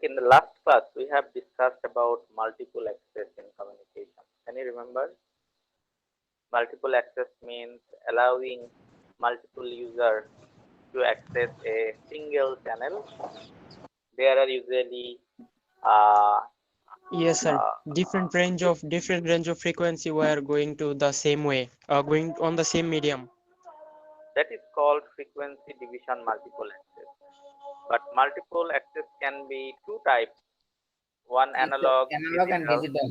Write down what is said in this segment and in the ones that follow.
Okay, in the last class, we have discussed about multiple access in communication. Can you remember? Multiple access means allowing multiple users to access a single channel. There are usually uh, Yes, sir. uh, Different range of frequency were going to the same way, going on the same medium. that is called frequency division multiple access. But multiple access can be two types, one It's analog, analog and digital. digital.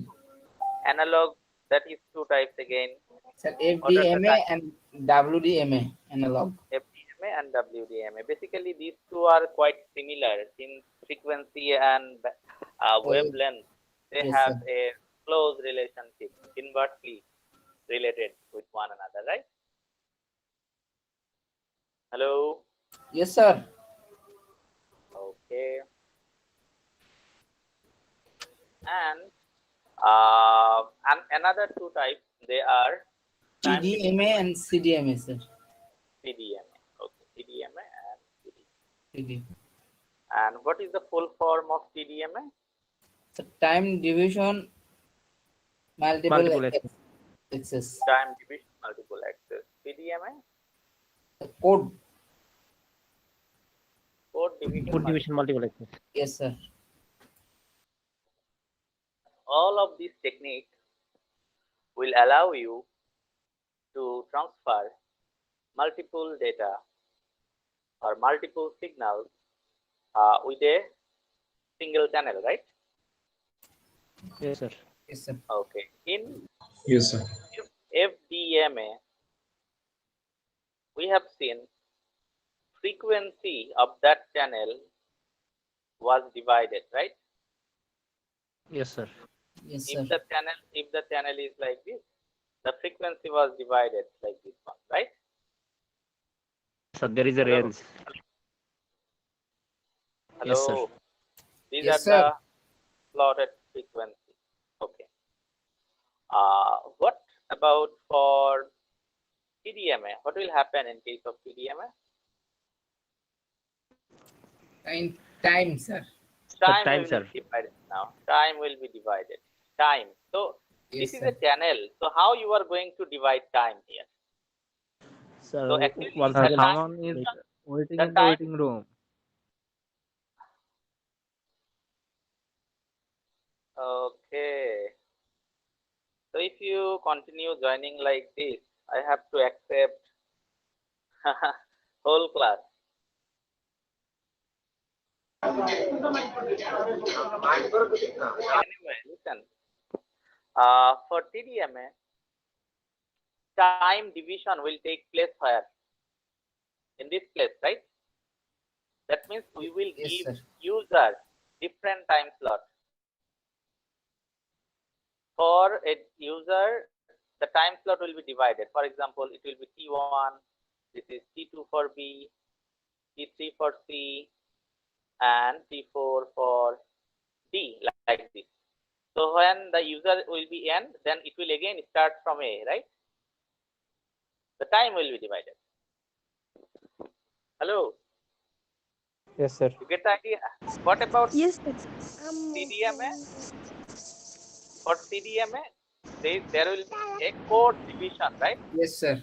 Analog, that is two types again. Sir, What are the FDMA types? and WDMA analog. FDMA and WDMA. Basically, these two are quite similar in frequency and Oh, wavelength. They yes, have sir. a close relationship, inversely related with one another, right? Hello? Yes, sir. Okay. And another two types, they are time division TDMA and CDMA, sir. CDMA. Okay, CDMA and CDMA. TD. And what is the full form of CDMA? So time division, multiple Multiple access. access. Time division multiple access. CDMA, The code. code division Code multiple. division multiple access. Yes, sir. All of these techniques will allow you to transfer multiple data or multiple signals with a single channel, right? Yes, sir. Yes, sir. Okay. In Yes, sir. FDMA, we have seen frequency of that channel was divided, right? Yes, sir. Yes, sir. If the channel is like this, the frequency was divided like this one, right? So there is a Hello? range. Hello. Yes, sir. These Yes, are sir. the plotted frequency. Okay. What about for TDMA? What will happen in case of TDMA? Time, sir. Time time, will sir. be divided now. Time will be divided. Time. So Yes, this is sir. a channel. So how you are going to divide time here? Sir, So actually, once the again, time, Someone is waiting the in the time. waiting room. Okay. So if you continue joining like this, I have to accept whole class. Anyway, listen. For TDMA, time division will take place where? In this place, right? That means we will Yes, give sir. user different time slot. For a user, the time slot will be divided. For example, it will be T1, this is T2 for B, T3 for C, and T4 for D, like this. So when the user will be N, then it will again start from A, right? The time will be divided. Hello? Yes, sir. You get the idea? What about Yes, sir. CDMA? For CDMA, there will be a code division, right? Yes, sir.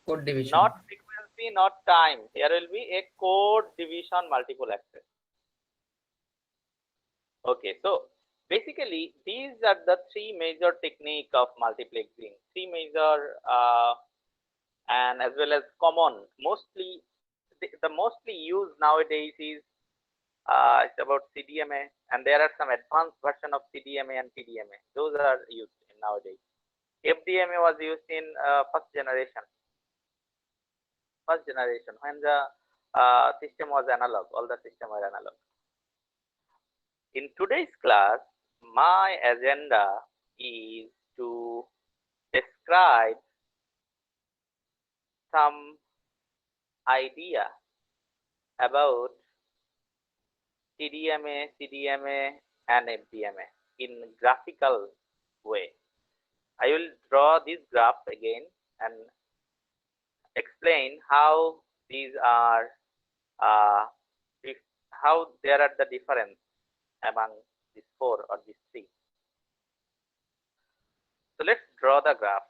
Code division. Not frequency, not time. There will be a code division multiple access. Okay, so basically these are the three major technique of multiplexing. Three major and as well as common. Mostly the mostly used nowadays is it's about CDMA, and there are some advanced version of CDMA and TDMA. Those are used in nowadays. FDMA was used in first generation when the system was analog. All the system were analog. In today's class, my agenda is to describe some idea about TDMA, CDMA, and FDMA in graphical way. I will draw this graph again and explain how these are, how there are the difference among these four or these three. So let's draw the graph.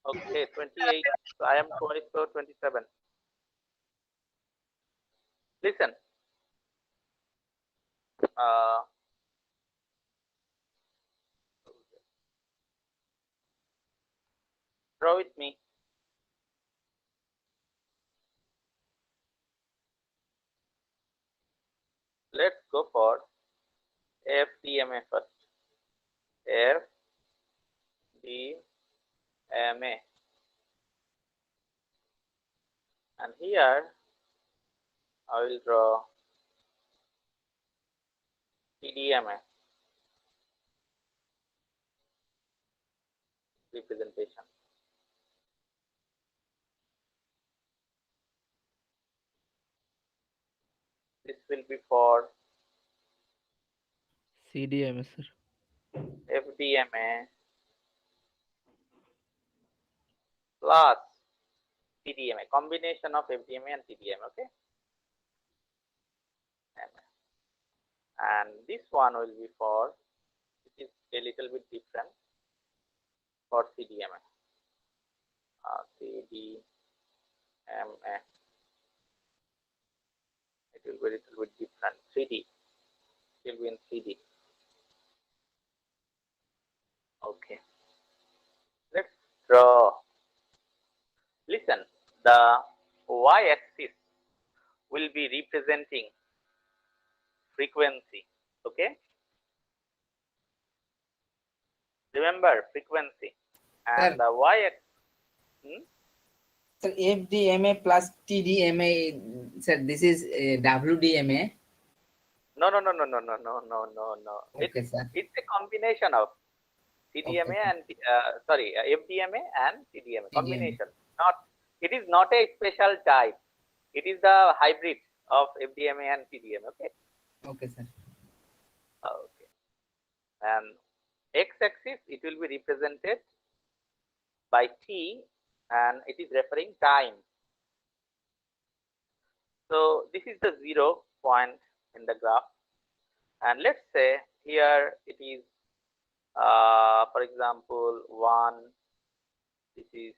Okay, 28. So I am twice, so 27. Listen, uh, draw with me. Let's go for FDMA first. FDMA. And here I will draw TDMA representation. This will be for CDMA, sir. FDMA plus TDMA, combination of FDMA and TDMA, okay? And this one will be for, it is a little bit different, for CDMA. CDMA. It will be a little bit different. 3D. It will be in 3D. Okay. Let's draw. Listen, the y-axis will be representing frequency. Okay. Remember frequency. And Sir. the y-axis. So FDMA plus TDMA, sir, this is WDMA. No. Okay, sir. It's a combination of TDMA Okay. and FDMA and TDMA TDMA. combination. It is not a special type. It is the hybrid of FDMA and TDMA. Okay. Okay, sir. Okay. And x-axis it will be represented by t, and it is referring time. So this is the 0 point in the graph, and let's say here it is for example 1, this is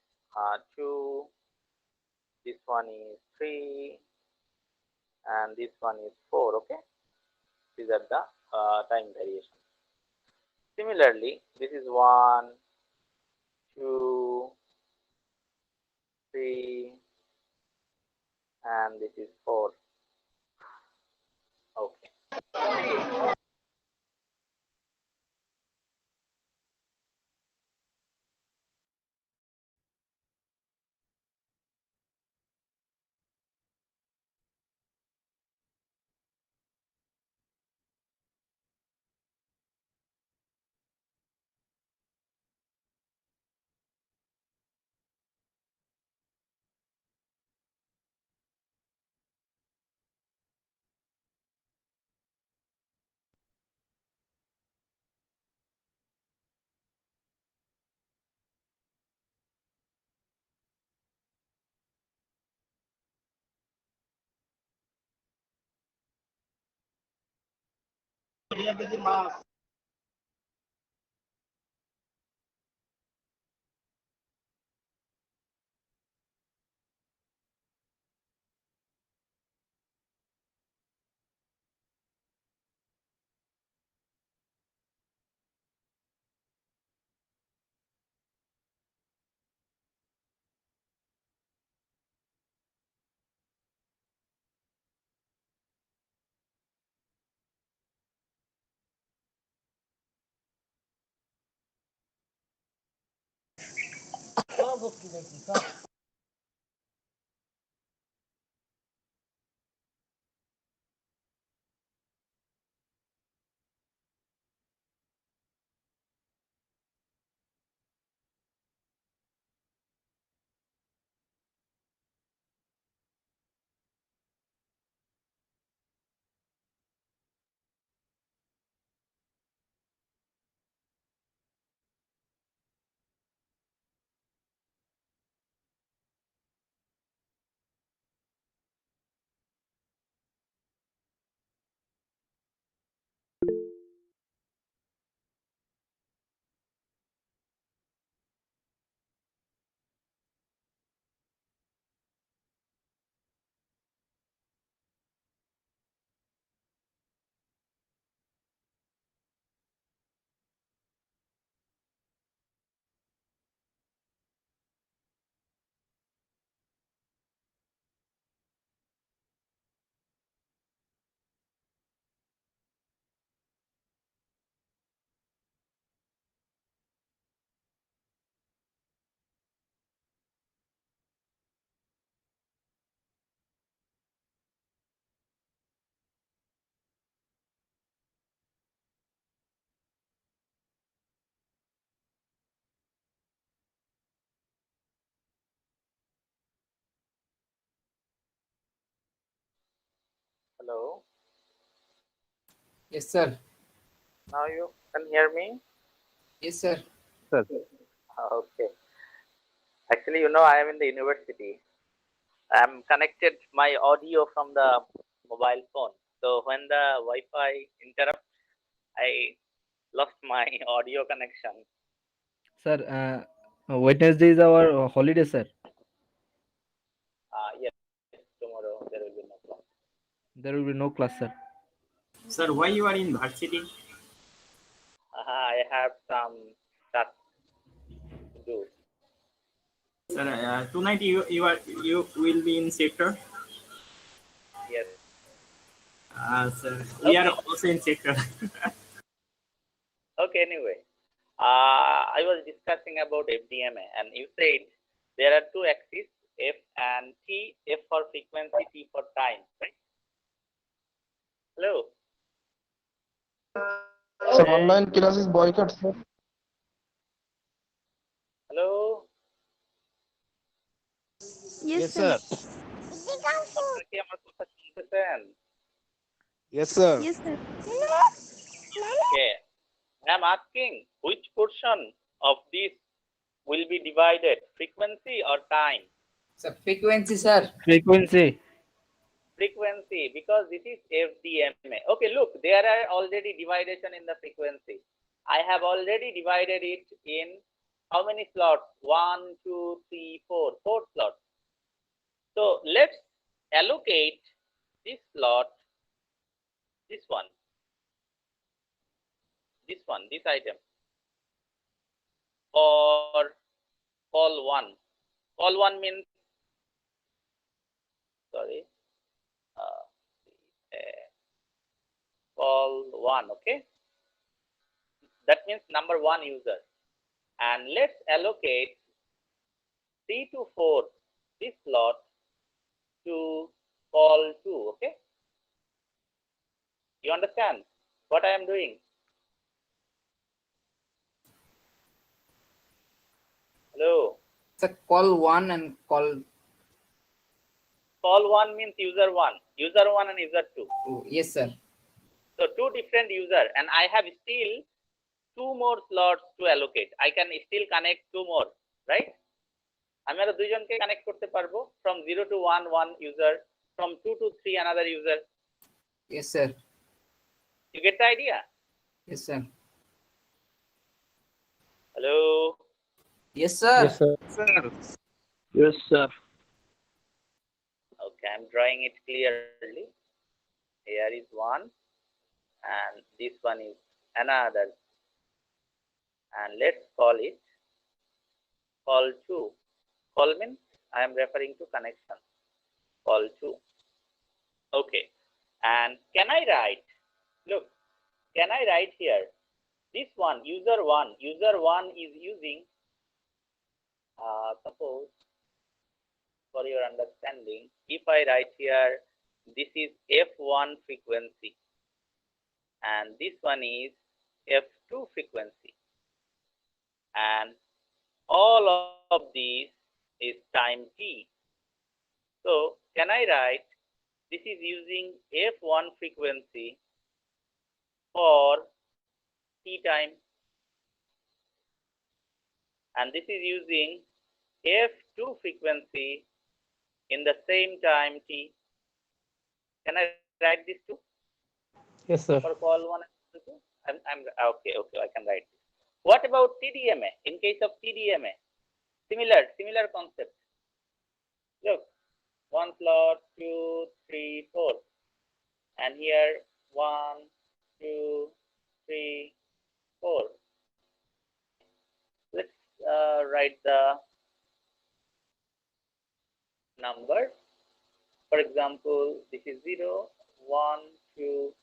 2, this one is 3, and this one is 4. Okay, these are the time variations. Similarly, this is 1, 2, 3, and this is 4. Okay. Hello. Yes, sir. Now you can hear me? Yes, sir. Sir. Okay. Actually, I am in the university. I'm connected my audio from the mobile phone. So when the Wi-Fi interrupts, I lost my audio connection. Sir, Wednesday is our holiday, sir. Yes, tomorrow there will be no class. There will be no class, sir. Sir, why you are in varsity? I have some stuff to do. Sir, tonight you will be in sector. Yes. Sir, we are Okay. also in sector. Okay. Anyway, I was discussing about FDMA, and you said there are two axes, F and T. F for frequency, T for time. Right? Hello. Sir, online classes boycott, sir. Hello. Yes, sir. আপনারা কি আমার কথা শুনতেছেন? Yes, sir. Yes, sir. Okay. I am asking which portion of this will be divided, frequency or time? Sir, frequency, sir. Frequency. Frequency, because this is FDMA. Okay, look, there are already dividation in the frequency. I have already divided it in how many slots? 1, 2, 3, 4. 4 slots. So let's allocate this slot, this one, this item, or call 1. Call 1 means, sorry, call 1, okay? That means number 1 user. And let's allocate 3 to 4, this slot, to call 2, okay? You understand what I am doing? Hello. Sir, call 1 and call. Call 1 means user 1. User 1 and user 2. Oh, yes, sir. So 2 different user, and I have still 2 more slots to allocate. I can still connect 2 more, right? আমি আরো দুইজনকে connect করতে পারবো from 0 to 1 one user, from 2 to 3 another user. Yes, sir. You get the idea? Yes, sir. Hello. Yes, sir. Yes, sir. Yes, sir. Okay, I'm drawing it clearly. Here is 1 and this one is another, and let's call it call 2. Call means I am referring to connection. Call 2. Okay, and can I write, look, can I write here this one, user 1? User 1 is using, suppose for your understanding, if I write here, this is F1 frequency and this one is F2 frequency, and all of these is time t. So can I write this is using F1 frequency for t time, and this is using F2 frequency in the same time t. Can I write this too? Yes, sir. For call 1 and 2? I'm okay, I can write this. What about TDMA? In case of TDMA, similar concept. Look, 1 slot, 2, 3, 4, and here 1, 2, 3, 4. Let's write the numbers. For example, this is 0, 1, 2,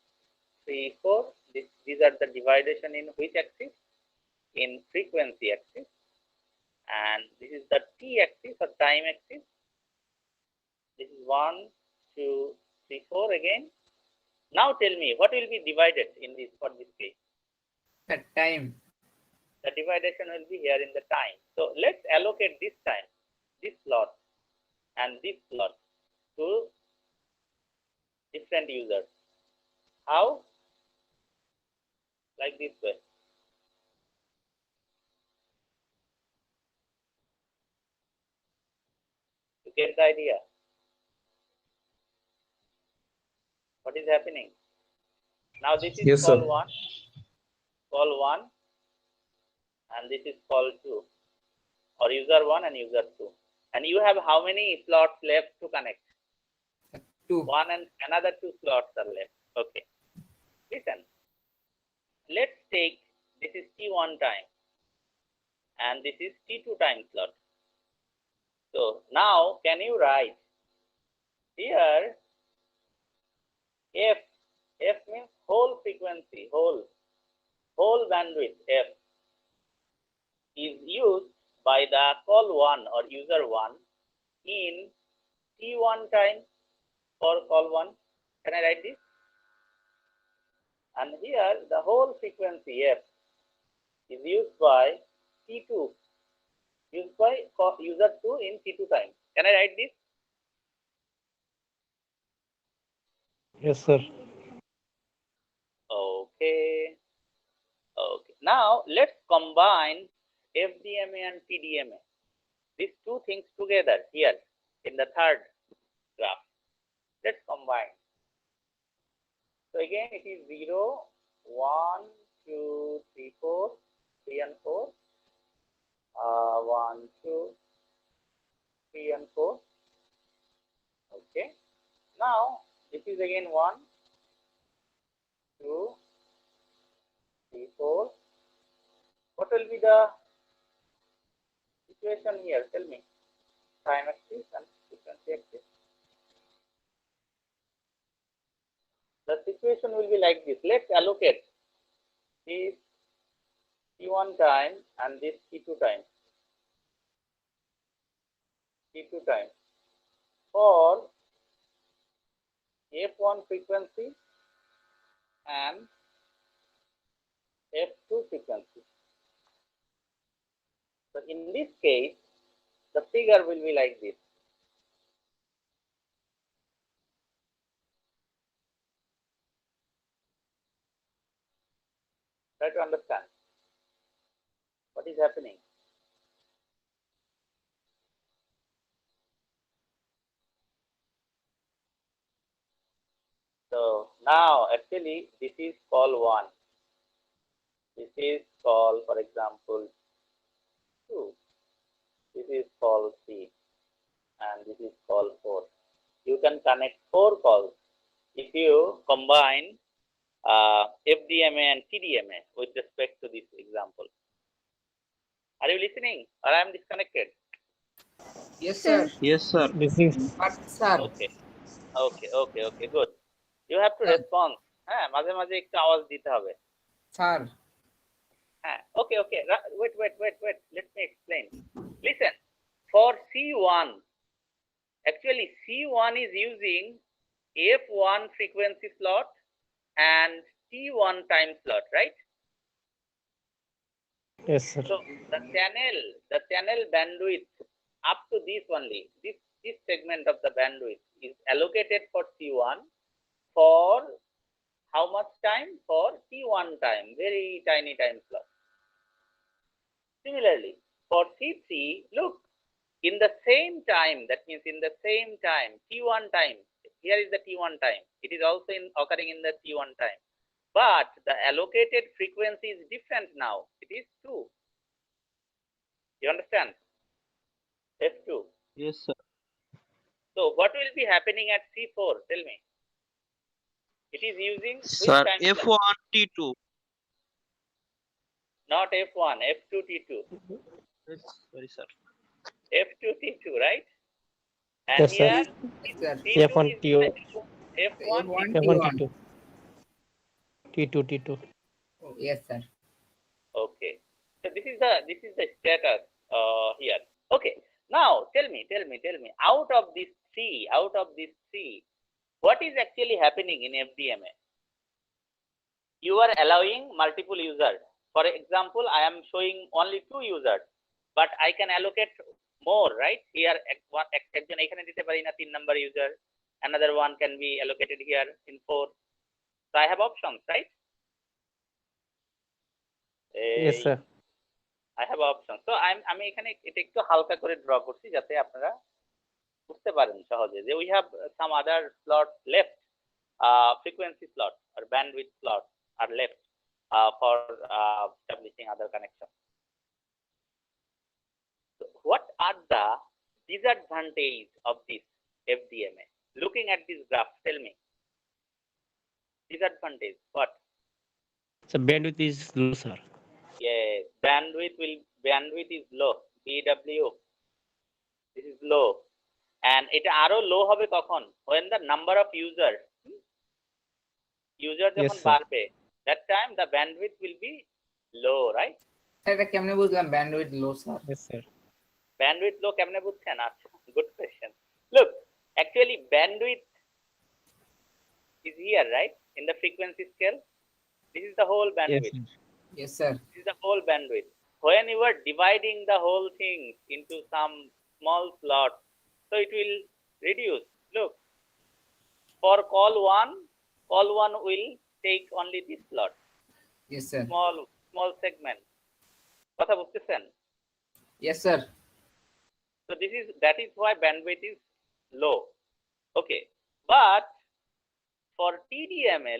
3, 4. These are the dividation in which axis? In frequency axis. And this is the t axis or time axis. This is 1, 2, 3, 4 again. Now tell me what will be divided in this for this case? The time. The dividation will be here in the time. So let's allocate this time, this slot and this slot to different users. How? Like this way. You get the idea? What is happening? Now this is Yes, call sir. one, and this is call 2, or user 1 and user 2. And you have how many slots left to connect? 2. 1 and another 2 slots are left. Okay. Listen. Let's take this is T1 time and this is T2 time slot. So now can you write here F means whole frequency, whole bandwidth F is used by the call 1 or user 1 in T1 time for call 1. Can I write this? And here the whole frequency F is used by T2, used by user 2 in T2 time. Can I write this? Yes, sir. Okay. Okay. Now let's combine FDMA and TDMA. These two things together here in the third graph. Let's combine. So again it is 0, 1, 2, 3, 4, 3 and 4. 1, 2, 3 and 4. Okay. Now this is again 1, 2, 3, 4. What will be the situation here? Tell me. Time axis and frequency axis. The situation will be like this. Let's allocate this T1 time and this T2 time. T2 time for F1 frequency and F2 frequency. So in this case, the figure will be like this. Try to understand what is happening. So now actually this is call 1. This is call, for example, 2. This is call 3. And this is call 4. You can connect 4 calls if you combine FDMA and TDMA with respect to this example. Are you listening or I am disconnected? Yes, sir. Yes, sir. Listening. But, sir. Okay, good. You have to Sir. respond. মাঝে মাঝে একটু আওয়াজ দিতে হবে। Sir. Okay. Wait. Let me explain. Listen, for C1, actually C1 is using F1 frequency slot and T1 time slot, right? Yes, sir. So the channel bandwidth up to this only, this segment of the bandwidth is allocated for C1 for how much time? For T1 time, very tiny time slot. Similarly, for C3, look, in the same time, that means in the same time, T1 time, here is the T1 time. It is also occurring in the T1 time. But the allocated frequency is different now. It is 2. You understand? F2. Yes, sir. So what will be happening at C4? Tell me. It is using which Sir, time slot? F1 T2. Not F1, F2 T2. Sorry, sir. F2 T2, right? And Yes, sir. here Yes, sir. T2 F1 is TO. F1 F1 F1 T1. T2. T2. Oh, yes, sir. Okay. So this is the status here. Okay. Now tell me. Out of these three, what is actually happening in FDMA? You are allowing multiple users. For example, I am showing only 2 users, but I can allocate more, right? Here, একজন এখানে দিতে পারি না 3 number user, Another one can be allocated here in 4. So I have options, right? Yes, sir. I have options. So আমি এখানে এটা একটু হালকা করে ড্র করছি যাতে আপনারা বুঝতে পারেন সহজে যে we have some other slots left, frequency slot or bandwidth slot are left for establishing other connections. So what are the disadvantages of this FDMA? Looking at this graph, tell me. Disadvantage, what? So bandwidth is low, sir. Yes, bandwidth is low. BW, this is low. And এটা আরো low হবে কখন? When the number of user যখন sir. বাড়বে, that time the bandwidth will be low, right? এটা কেমনে বুঝলাম bandwidth লো sir? Yes, sir. Bandwidth low কেমনে বুঝছেন? আচ্ছা, good question. Look, actually bandwidth is here, right? In the frequency scale. This is the whole Yes, bandwidth. sir. Yes sir. This is the whole bandwidth. When you are dividing the whole thing into some small slots, so it will reduce. Look, for call one will take only this slot, Yes sir. small segment. কথা বুঝতেছেন? Yes sir. So that is why bandwidth is low. Okay, but for TDMA,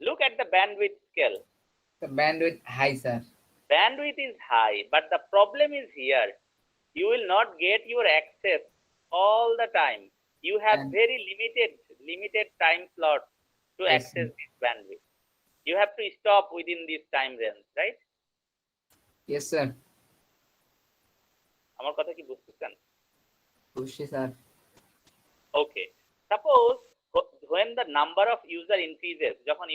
look at the bandwidth scale. The bandwidth high sir. Bandwidth is high, but the problem is here. You will not get your access all the time. You have And- very limited time slot to Yes, access this bandwidth. You have to stop within this time range, right? Yes sir. আমার কথা কি বুঝতেছেন? বুঝছি sir. Okay. Suppose when the number of user increases, যখন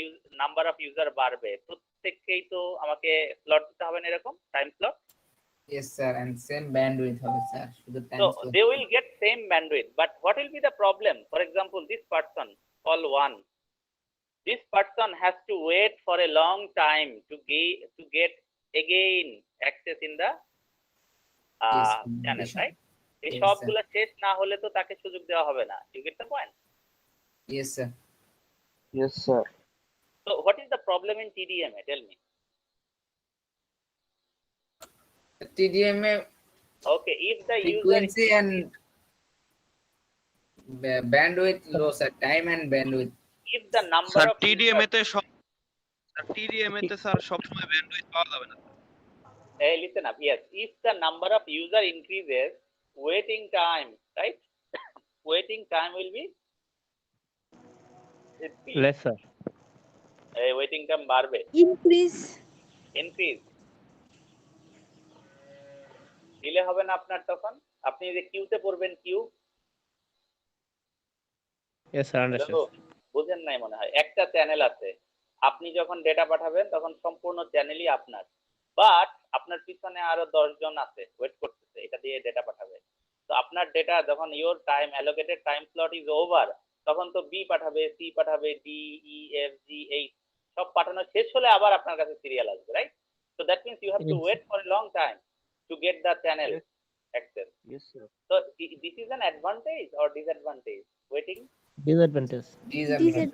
number of user বাড়বে, প্রত্যেককেই তো আমাকে স্লট দিতে হবে না এরকম time slot. Yes sir, and same bandwidth হবে স্যার, শুধু time So slot. they will get same bandwidth, but what will be the problem? For example, this person, call 1, this person has to wait for a long time to get again access in the Yes, channel, right? এই Yes, সবগুলো শেষ না হলে তো তাকে সুযোগ দেওয়া হবে না। You get the point? Yes sir. Yes, sir. So what is the problem in TDMA? Tell me. TDMA Okay, if the user frequency and bandwidth low sir, time and bandwidth. if the number sir of টিডিএমএ users- তে sir সব সময় bandwidth পাওয়া যাবে না। Hey, listen up. Yes, if the number of user increases, waiting time, right? Waiting time will be Less, sir. waiting time বাড়বে, increase increase, delay হবে না আপনার তখন। আপনি যে কিউতে পড়বেন কিউ, Yes, sir. Understood. বুঝেন নাই মনে হয়। একটা চ্যানেল আছে, আপনি যখন ডেটা পাঠাবেন তখন সম্পূর্ণ চ্যানেলই আপনার, বাট আপনার পিছনে আরো 10 জন আছে ওয়েট করতেছে এটা দিয়ে ডেটা পাঠাবে। তো আপনার ডেটা যখন your time allocated time slot is over, তখন তো বি পাঠাবে, সি পাঠাবে, D, E, F, G, H সব পাঠানো শেষ হলে আবার আপনার কাছে সিরিয়াল আসবে, right? So that means you have to Yes. Wait for a long time to get the channel access. Yes, sir. So this is an advantage or disadvantage? Waiting? Disadvantage. disadvantage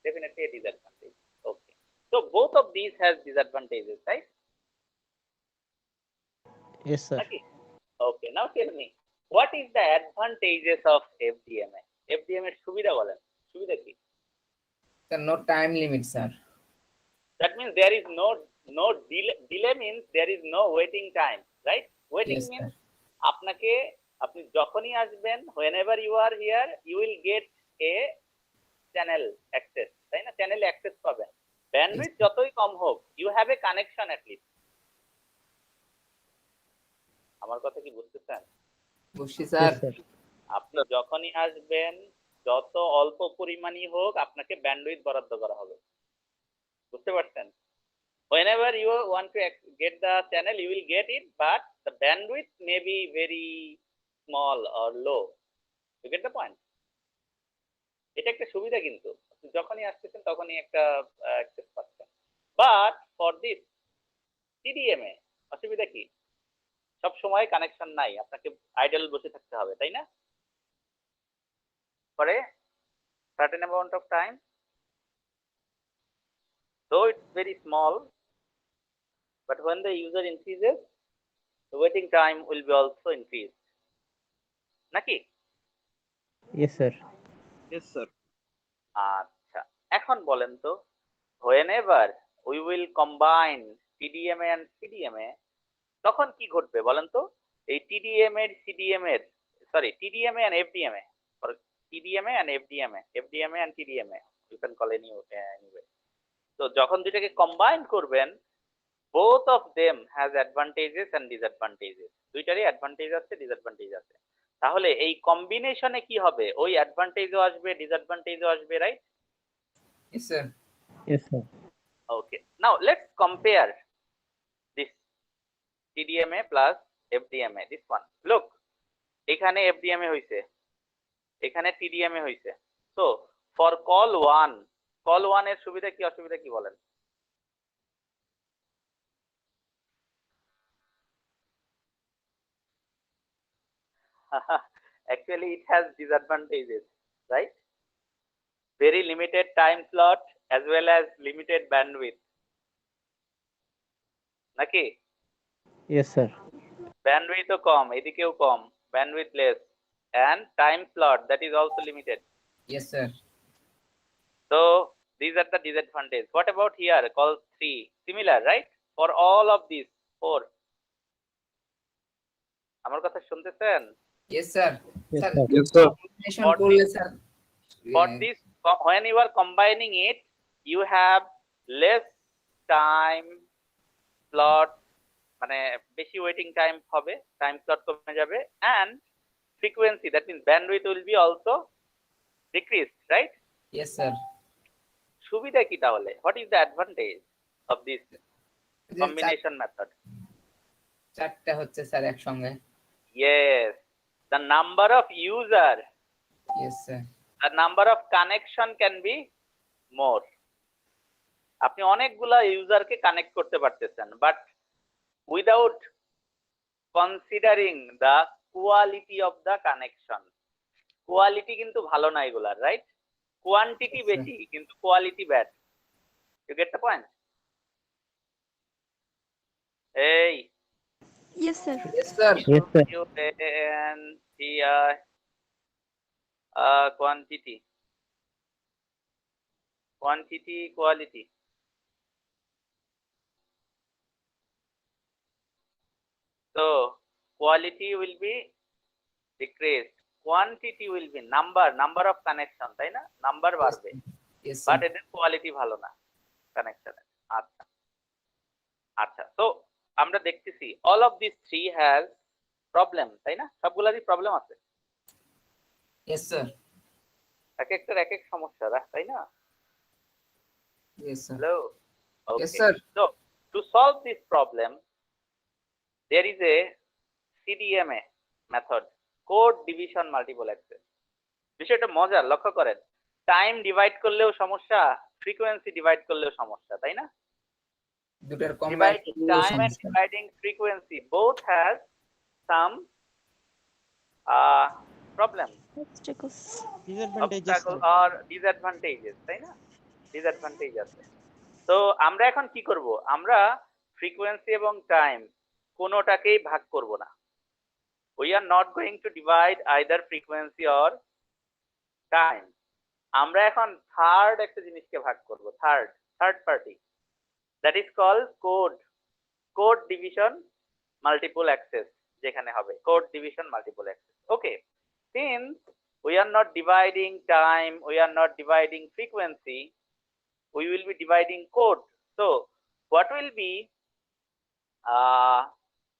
Definitely a disadvantage. Okay. So both of these has disadvantages, right? Yes, sir. Okay. Now tell me, what is the advantages of FDMA? FDMA এর সুবিধা বলেন। সুবিধা কি? Sir, no time limit sir. That means there is no delay. Delay means there is no waiting time, right? Waiting Yes means sir. আপনি যখনই আসবেন, whenever you are here, you will get a channel access, তাই না? Channel access পাবেন। Bandwidth যতই কম হোক, you have a connection at least. আমার কথা কি বুঝতেছেন? বুঝছি স্যার। Yes, sir. আপনি যখনই আসবেন, যত অল্প পরিমাণই হোক, আপনাকে ব্যান্ডউইথ বরাদ্দ করা হবে। বুঝতে পারছেন? Whenever you want to get the channel, you will get it, but the bandwidth may be very small or low. You get the point? এটা একটা সুবিধা কিন্তু যখনই আসতেছেন তখনই একটা অ্যাক্সেস পাচ্ছেন। বাট ফর দিস TDMA অসুবিধা কি? সব সময় কানেকশন নাই, আপনাকে আইডল বসে থাকতে হবে, তাই না? for a certain amount of time, though it's very small, but when the user increases, the waiting time will be also increased. নাকি? Yes, sir. Yes, sir. আচ্ছা, এখন বলেন তো, whenever we will combine TDMA and CDMA, তখন কি ঘটবে বলেন তো? এই TDMA এর CDMA এর, sorry, TDMA and FDMA, or TDMA and FDMA, FDMA and TDMA, you can call anyway. তো যখন দুটাকে কম্বাইন করবেন, both of them has advantages and disadvantages. দুইটারই অ্যাডভান্টেজ আছে, ডিসঅ্যাডভান্টেজ আছে। তাহলে এই কম্বিনেশনে কি হবে? ওই অ্যাডভান্টেজও আসবে, ডিসঅ্যাডভান্টেজও আসবে, right? Yes, sir. Yes, sir. Okay, now let's compare this TDMA plus FDMA, this one. Look, এখানে FDMA হইছে, এখানে TDMA হইছে। So for call 1 এর সুবিধা কি অসুবিধা কি বলেন? Actually it has disadvantages, right? Very limited time slot as well as limited bandwidth, নাকি? Yes, sir. bandwidth ও কম, এদিকেও কম, bandwidth less, and time slot that is also limited. Yes, sir. So these are the disadvantages. What about here, call 3? Similar, right? For all of these 4. আমার কথা শুনতেছেন? Yes, sir. Yes, Sir, sir. Yes, sir. combination For করলে, sir, For this, when you are combining it, you have less time slot, মানে বেশি waiting time হবে, time slot কমে যাবে, and frequency, that means bandwidth will be also decreased, right? yes, sir. সুবিধা কি তাহলে? What is the advantage of this যে combination method? চারটা হচ্ছে স্যার একসঙ্গে। Yes, the number of user, Yes, sir. the number of connection can be more. আপনি অনেকগুলা ইউজারকে connect করতে পারতেছেন, but without considering the quality of the connection. Quality কিন্তু ভালো না এগুলার, রাইট? Quantity Yes, sir. বেশি কিন্তু quality bad. You get the point? এই Yes, sir. Yes, sir. Yes, sir. quantity, quality. So quality will be decreased, quantity will be number of connection, তাই না? Number বাড়বে, Yes, বাট sir. এদের quality ভালো না কানেকশনের। আচ্ছা আচ্ছা, তো আমরা দেখতেছি all of this 3 has problem, তাই না? সবগুলারই প্রবলেম আছে, Yes, sir. এক একটার এক এক সমস্যা, তাই না? Yes, sir. Hello. Okay. Yes, sir. So to solve this problem, there is a CDMA method, code division multiple access. বিষয়টা মজার, লক্ষ্য করেন। টাইম ডিভাইড করলেও সমস্যা, ফ্রিকোয়েন্সি ডিভাইড করলেও সমস্যা, তাই না? দুটার combine Dividing করলেও time and সমস্যা। dividing frequency both has some problem, Obstacles. Disadvantages, obstacle sir. or disadvantages, তাই না? ডিসঅ্যাডভান্টেজ আছে। তো আমরা এখন কি করব? আমরা ফ্রিকোয়েন্সি এবং টাইম কোনোটাকেই ভাগ করব না। We are not going to divide either frequency or time. আমরা এখন থার্ড একটা জিনিসকে ভাগ করব, third party, that is called code division multiple access, যেখানে হবে code division multiple access. Okay, since we are not dividing time, we are not dividing frequency, we will be dividing code. So what will be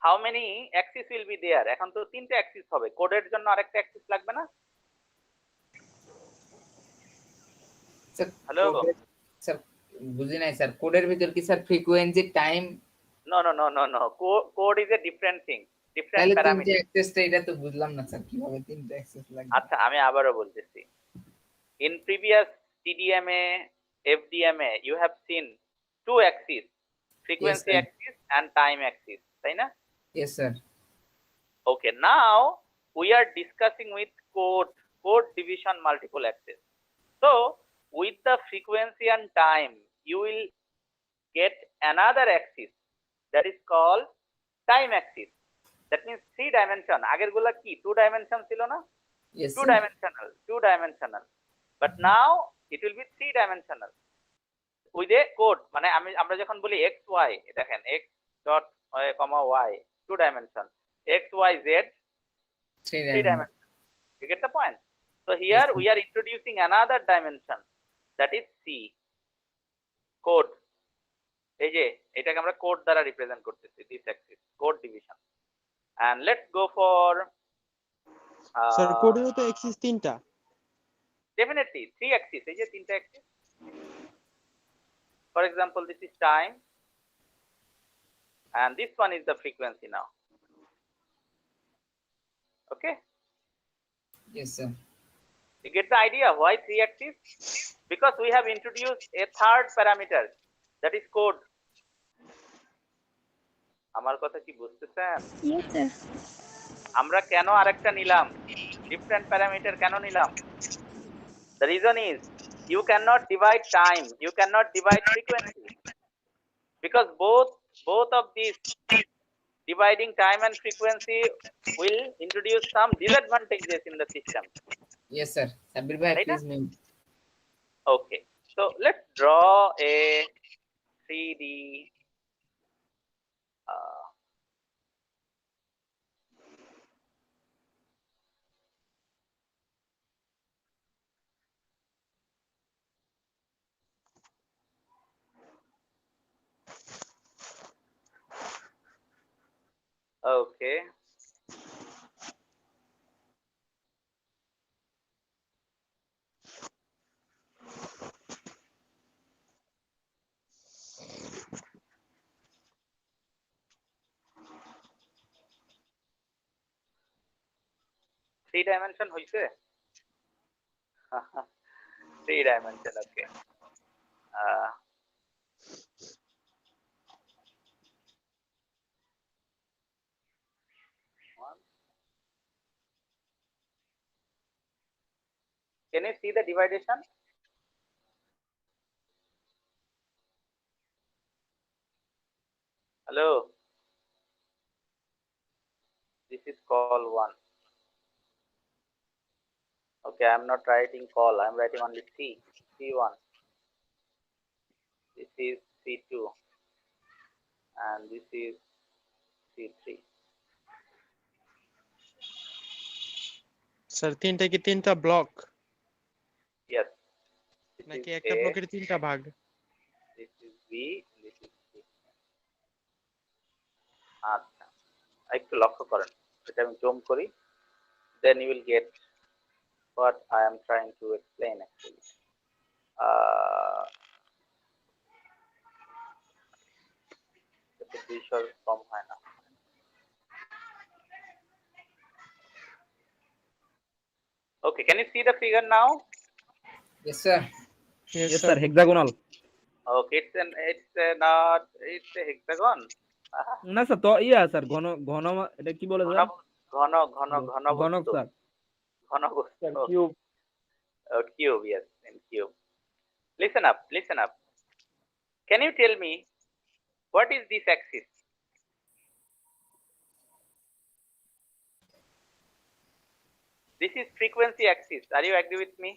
how many axis will be there? এখন তো তিনটা Axis হবে, কোডের জন্য আরেকটা Axis লাগবে না? Sir, Hello? Sir বুঝি নাই স্যার, কোডের ভিতর কি sir frequency time? No. Code is a different thing, different তাহলে তিনটে parameter. অ্যাক্সেসটা এটা তো বুঝলাম না স্যার, কিভাবে তিনটে অ্যাক্সেস লাগবে? আচ্ছা, আমি আবারও বলতেছি। In previous TDMA, FDMA, you have seen two axes, frequency sir. axis and time axis, তাই না? Yes, sir. Okay, now we are discussing with code division multiple axis. So with the frequency and time, you will get another axis that is called time axis. That means 3 dimension. আগের গুলা কি 2 dimension ছিল না? Yes, 2 sir. dimensional. But now it will be 3 dimensional. With a code মানে আমরা যখন বলি x y দেখেন x dot y 2 dimension, x y z 3 3 dimension. You get the point? So here Yes, sir. we are introducing another dimension, that is c, code. এই যে এটাকে আমরা code দ্বারা রিপ্রেজেন্ট করতেছি, this axis code division. And let's go for sir কোডেও তো axis তিনটা। definitely 3 axis, এই যে তিনটা axis. For example, this is time and this one is the frequency now. Okay, Yes, sir. you get the idea why 3 axis? Because we have introduced a third parameter, that is code. আমার কথা কি বুঝতেছেন? Yes, sir. আমরা কেন আরেকটা নিলাম, different parameter কেন নিলাম? The reason is you cannot divide time, you cannot divide frequency, because both of these dividing time and frequency will introduce some disadvantages in the system. Yes, sir. Sabir bhai, Right, please mute. Okay, so let's draw a 3D okay. Three dimension হইছে? 3 dimension, okay. Can you see the dividation? Hello, this is call 1. Okay, I am not writing call, I am writing only C1. This is C2 and this is C3. Sir তিনটা কি তিনটা block Yes, this নাকি is একটা A, ব্লকের তিনটা ভাগ? this is B, this is C. আচ্ছা, একটু লক্ষ্য করেন, এটা আমি জুম করি, then you will get what I am trying to explain actually. বিষয় কম হয় না। Okay, can you see the figure now? Yes, sir. Yes, sir. Hexagonal. Okay, it's not, it's a hexagon. না স্যার তো ইয়া sir ঘন ঘন এটা কি বলে স্যার? ঘন ঘন ঘন ঘনক বস্তু। স্যার। ঘন বস্তু। Cube. Cube, yes, in cube. Listen up. Can you tell me what is this axis? This is frequency axis. Are you agree with me?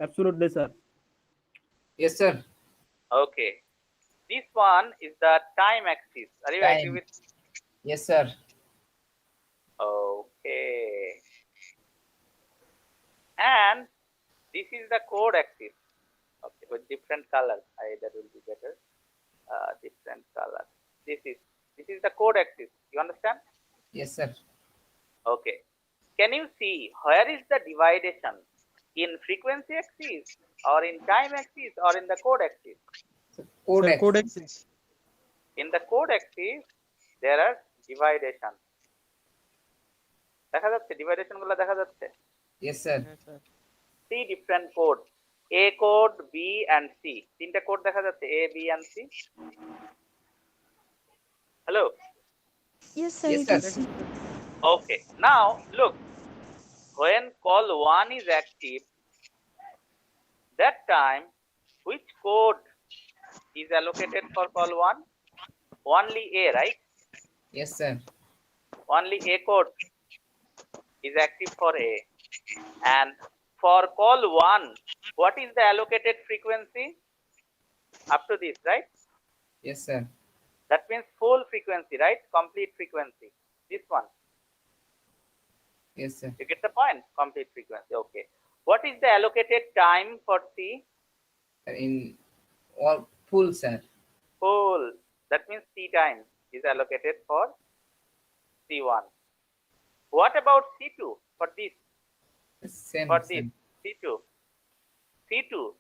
Absolutely, sir. Yes, sir. Okay. This one is the time axis. Are you agree Time. with? Yes, sir. Okay. And this is the code axis. Okay, with different colors. That will be better. Different color. This is the code axis. You understand? Yes, sir. Okay. Can you see where is the dividation? In frequency axis or in time axis or in the code axis? Code sir code axis. Axis. In the code axis there are dividation. দেখা যাচ্ছে dividation গুলো দেখা যাচ্ছে? Yes, sir. Three different code, A code, B and C. তিনটা code দেখা যাচ্ছে, A, B and C. Hello, Yes, sir. Yes, It sir. is. Okay. Now look, when call 1 is active, that time which code is allocated for call 1? Only A, right? Yes, sir. Only A code is active for A. And for call 1, what is the allocated frequency? Up to this, right? Yes, sir. That means full frequency, right? Complete frequency. This one. Yes, sir. You get the point? Complete frequency. Okay. What is the allocated time for C? In all full, sir. Full. That means C time is allocated for C1. What about C2 for this? Same, For this same. C2.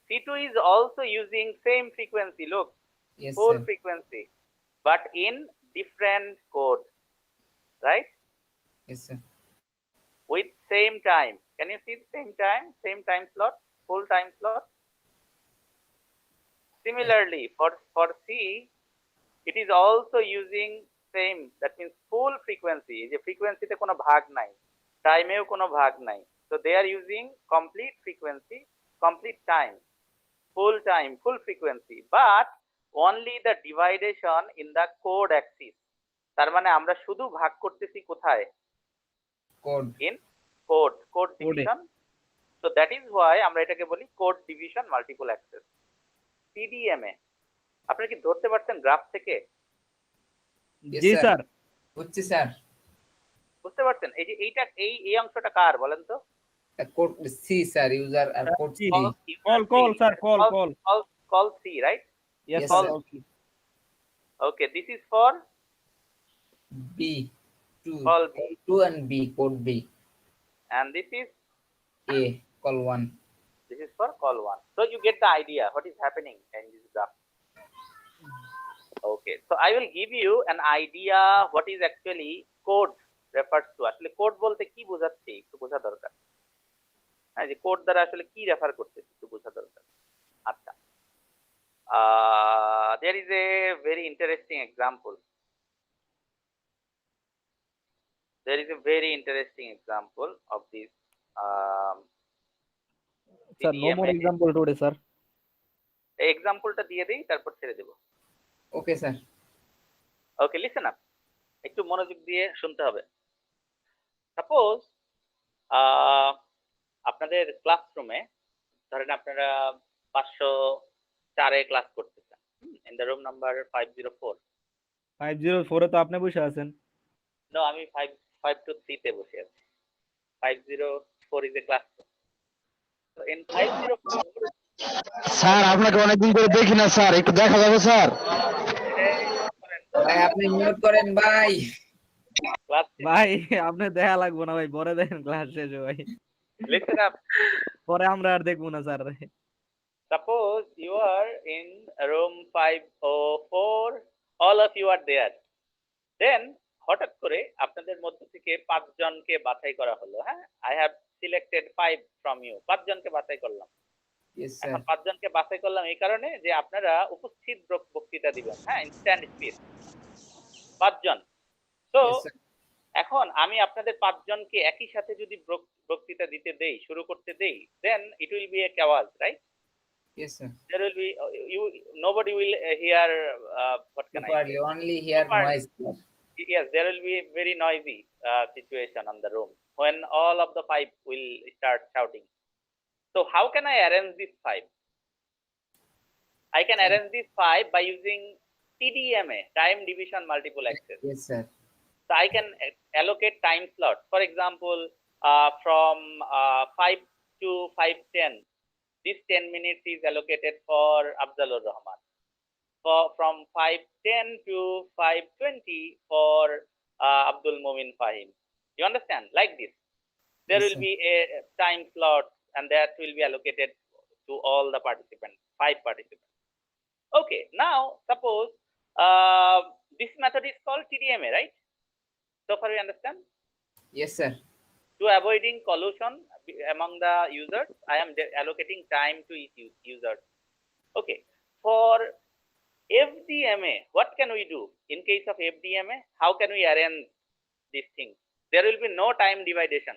C2 is also using same frequency. Look, Yes, full sir. frequency, but in different code, right? Yes, sir. With same time. Can you see the same time slot, full time slot? Similarly, for C, it is also using same, that means full frequency. যে frequency-তে কোনো ভাগ নাই, time-এও কোনো ভাগ নাই. So they are using complete frequency, complete time, full frequency, but only the dividation in the code axis. তার মানে আমরা শুধু ভাগ করতেছি কোথায়? Code. In code division. So that is why আমরা এটাকে বলি code division multiple access. CDMA আপনারা কি ধরতে পারছেন গ্রাফ থেকে? Yes, জি sir. স্যার। বুঝছি, স্যার। বুঝতে পারছেন? এই যে এইটা এই অংশটা কার বলেন তো? Code C, sir. User আর code C. Call sir, call. Call C, right? Yes, Yes, sir. sir. Okay, this is for B. 2. Call B. 2 and B. Code B. and this is Call 1. this is for call 1. So you get the idea what is happening in this graph. Okay, so I will give you an idea what is actually code refers to. আসলে code বলতে কি বোঝাচ্ছে একটু বোঝা দরকার। হ্যাঁ, যে code দ্বারা আসলে কি রেফার করতেছে একটু বোঝা দরকার। আচ্ছা, there is a very interesting example. There is a very interesting example of this. Sir, no more CDMA. example today, sir. এই এক্সাম্পলটা দিয়ে দিই, তারপর ছেড়ে দেব। Okay, sir. ওকে, লিসেন আপ, একটু মনোযোগ দিয়ে শুনতে হবে। সাপোজ আপনাদের ক্লাসরুমে ধরেন আপনারা 504 এ ক্লাস করতেছেন, ইন দ্য রুম নাম্বার 504। 504 এ তো আপনি বসে আছেন। নো, আমি 523 তে বসে আছি। 504 is a classroom. So in 504 sir আপনাকে অনেকদিন করে দেখি না স্যার, একটু দেখা যাবে স্যার? ভাই আপনি মিউট করেন ভাই। ক্লাস ভাই আপনি দেখা লাগবো না ভাই, পরে দেখেন ক্লাস শেষে ভাই। লিসেন আপ, পরে আমরা আর দেখবো না sir. suppose you are in room 504, all of you are there, then হঠাৎ করে আপনাদের মধ্য থেকে 5 জনকে বাছাই করা হলো। হ্যাঁ, I have selected 5 from you, 5 জনকে বাছাই করলাম। Yes, sir. এখন 5 জনকে বাছাই করলাম এই কারণে যে আপনারা উপস্থিত বক্তৃতা দিবেন। হ্যাঁ, ইনস্ট্যান্ট স্পিচ 5 জন। তো Yes, sir. এখন আমি আপনাদের 5 জনকে একই সাথে যদি বক্তৃতা দিতে দেই, শুরু করতে দেই, then it will be a chaos, right? Yes, sir. There will be nobody will hear what can I Properly, say? only hear Properly. noise, sir. Yes, there will be a very noisy situation on the room when all of the 5 will start shouting. So how can I arrange these 5? I can arrange these 5 by using TDMA, time division multiple access. Yes, sir. So I can allocate time slots. For example, from 5 to 5:10, this 10 minutes is allocated for Afzalur Rahman. From 5:10 to 5:20 for Abdul Momin Fahim. You understand? Like this. There Yes, will sir. be a time slot and that will be allocated to all the participants, 5 participants. Okay, now suppose this method is called TDMA, right? So far we understand? Yes, sir. To avoiding collusion among the users, I am allocating time to each user. Okay, for every FDMA, what can we do? In case of FDMA, how can we arrange these things? There will be no time dividation.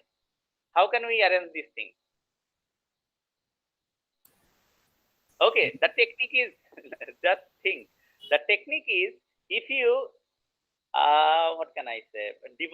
How can we arrange these things? Okay, the technique is just think. The technique is if you what can I say?